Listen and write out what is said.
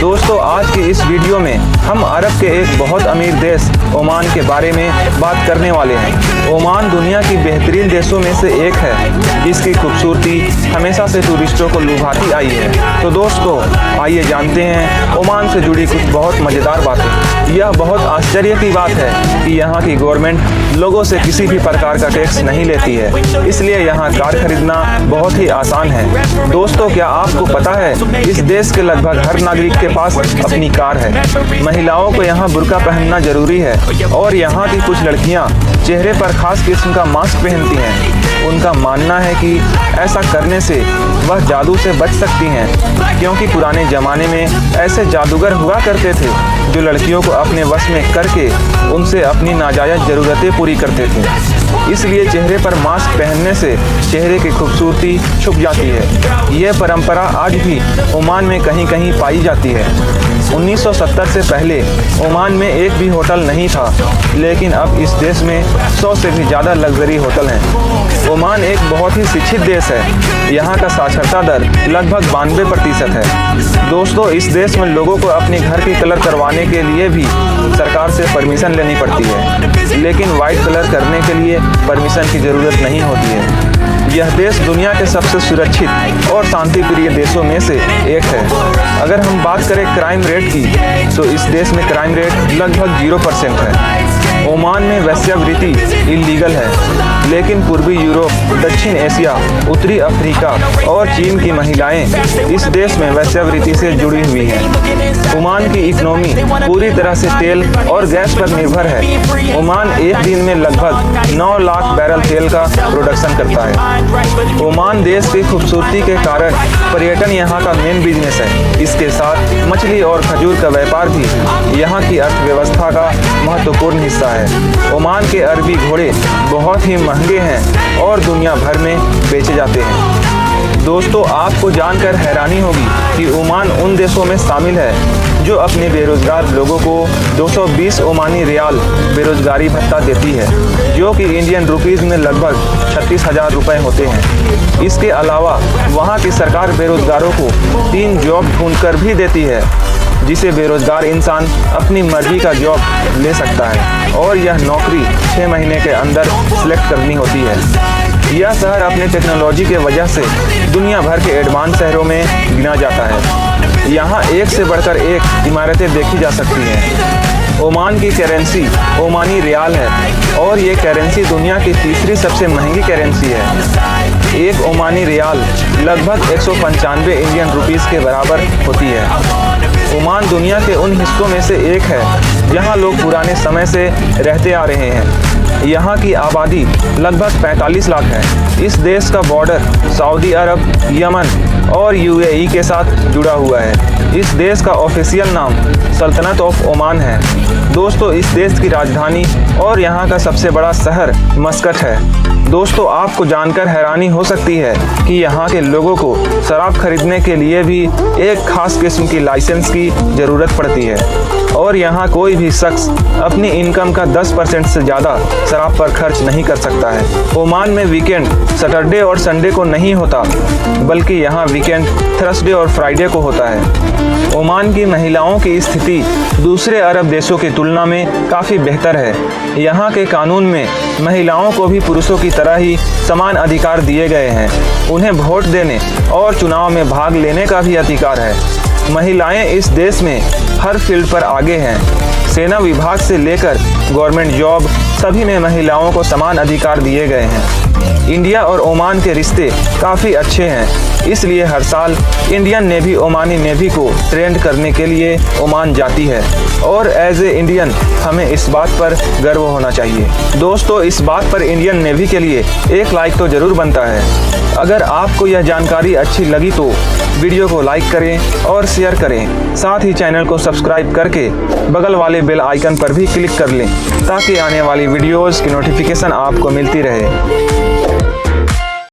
दोस्तों आज की इस वीडियो में हम अरब के एक बहुत अमीर देश ओमान के बारे में बात करने वाले हैं। ओमान दुनिया की बेहतरीन देशों में से एक है जिसकी खूबसूरती हमेशा से टूरिस्टों को लुभाती आई है। तो दोस्तों आइए जानते हैं ओमान से जुड़ी कुछ बहुत मज़ेदार बातें। यह बहुत आश्चर्य की बात है कि यहाँ की गवर्नमेंट लोगों से किसी भी प्रकार का टैक्स नहीं लेती है, इसलिए यहाँ कार खरीदना बहुत ही आसान है। दोस्तों क्या आपको पता है इस देश के लगभग हर नागरिक के पास अपनी कार है। महिलाओं को यहाँ बुर्का पहनना जरूरी है और यहाँ की कुछ लड़कियाँ चेहरे पर खास किस्म का मास्क पहनती हैं। उनका मानना है कि ऐसा करने से वह जादू से बच सकती हैं, क्योंकि पुराने ज़माने में ऐसे जादूगर हुआ करते थे जो लड़कियों को अपने वश में करके उनसे अपनी नाजायज़ ज़रूरतें पूरी करते थे। इसलिए चेहरे पर मास्क पहनने से चेहरे की खूबसूरती छुप जाती है। यह परंपरा आज भी ओमान में कहीं कहीं पाई जाती है। 1970 से पहले ओमान में एक भी होटल नहीं था, लेकिन अब इस देश में 100 से भी ज़्यादा लग्जरी होटल हैं। ओमान एक बहुत ही शिक्षित देश है। यहाँ का साक्षरता दर लगभग 92% है। दोस्तों इस देश में लोगों को अपने घर की कलर करवाने के लिए भी सरकार से परमिशन लेनी पड़ती है, लेकिन वाइट कलर करने के लिए परमिशन की ज़रूरत नहीं होती है। यह देश दुनिया के सबसे सुरक्षित और शांति प्रिय देशों में से एक है। अगर हम बात करें क्राइम रेट की, तो इस देश में क्राइम रेट लगभग 0% है। ओमान में वेश्यावृत्ति इलीगल है, लेकिन पूर्वी यूरोप, दक्षिण एशिया, उत्तरी अफ्रीका और चीन की महिलाएं इस देश में वेश्यावृत्ति से जुड़ी हुई हैं। ओमान की इकोनॉमी पूरी तरह से तेल और गैस पर निर्भर है। ओमान एक दिन में लगभग 9 लाख बैरल तेल का प्रोडक्शन करता है। ओमान देश की खूबसूरती के कारण पर्यटन यहाँ का मेन बिजनेस है। इसके साथ मछली और खजूर का व्यापार भी यहाँ की अर्थव्यवस्था का महत्वपूर्ण हिस्सा है। ओमान के अरबी घोड़े बहुत ही महंगे हैं और दुनिया भर में बेचे जाते हैं। दोस्तों आपको जानकर हैरानी होगी कि ओमान उन देशों में शामिल है जो अपने बेरोजगार लोगों को 220 ओमानी रियाल बेरोजगारी भत्ता देती है, जो कि इंडियन रुपीज़ में लगभग 36,000 रुपये होते हैं। इसके अलावा वहाँ की सरकार बेरोजगारों को 3 जॉब ढूंढकर भी देती है, जिसे बेरोजगार इंसान अपनी मर्जी का जॉब ले सकता है और यह नौकरी 6 महीने के अंदर सिलेक्ट करनी होती है। यह शहर अपने टेक्नोलॉजी के वजह से दुनिया भर के एडवांस शहरों में गिना जाता है। यहाँ एक से बढ़कर एक इमारतें देखी जा सकती हैं। ओमान की करेंसी ओमानी रियाल है और ये करेंसी दुनिया की तीसरी सबसे महंगी करेंसी है। एक ओमानी रियाल लगभग 195 इंडियन रुपीज़ के बराबर होती है। ओमान दुनिया के उन हिस्सों में से एक है जहां लोग पुराने समय से रहते आ रहे हैं। यहाँ की आबादी लगभग 45 लाख है। इस देश का बॉर्डर सऊदी अरब, यमन और यूएई के साथ जुड़ा हुआ है। इस देश का ऑफिशियल नाम सल्तनत ऑफ ओमान है। दोस्तों इस देश की राजधानी और यहाँ का सबसे बड़ा शहर मस्कट है। दोस्तों आपको जानकर हैरानी हो सकती है कि यहाँ के लोगों को शराब खरीदने के लिए भी एक खास किस्म की लाइसेंस की ज़रूरत पड़ती है और यहाँ कोई भी शख्स अपनी इनकम का 10% से ज़्यादा शराब पर खर्च नहीं कर सकता है। ओमान में वीकेंड सैटरडे और संडे को नहीं होता, बल्कि यहाँ वीकेंड थर्सडे और फ्राइडे को होता है। ओमान की महिलाओं की स्थिति दूसरे अरब देशों की तुलना में काफ़ी बेहतर है। यहाँ के कानून में महिलाओं को भी पुरुषों की तरह ही समान अधिकार दिए गए हैं। उन्हें वोट देने और चुनाव में भाग लेने का भी अधिकार है। महिलाएं इस देश में हर फील्ड पर आगे हैं। सेना विभाग से लेकर गवर्नमेंट जॉब सभी में महिलाओं को समान अधिकार दिए गए हैं। इंडिया और ओमान के रिश्ते काफ़ी अच्छे हैं, इसलिए हर साल इंडियन नेवी ओमानी नेवी को ट्रेंड करने के लिए ओमान जाती है और एज ए इंडियन हमें इस बात पर गर्व होना चाहिए। दोस्तों इस बात पर इंडियन नेवी के लिए एक लाइक तो ज़रूर बनता है। अगर आपको यह जानकारी अच्छी लगी तो वीडियो को लाइक करें और शेयर करें। साथ ही चैनल को सब्सक्राइब करके बगल वाले बेल आइकन पर भी क्लिक कर लें, ताकि आने वाली वीडियोज़ की नोटिफिकेशन आपको मिलती रहे।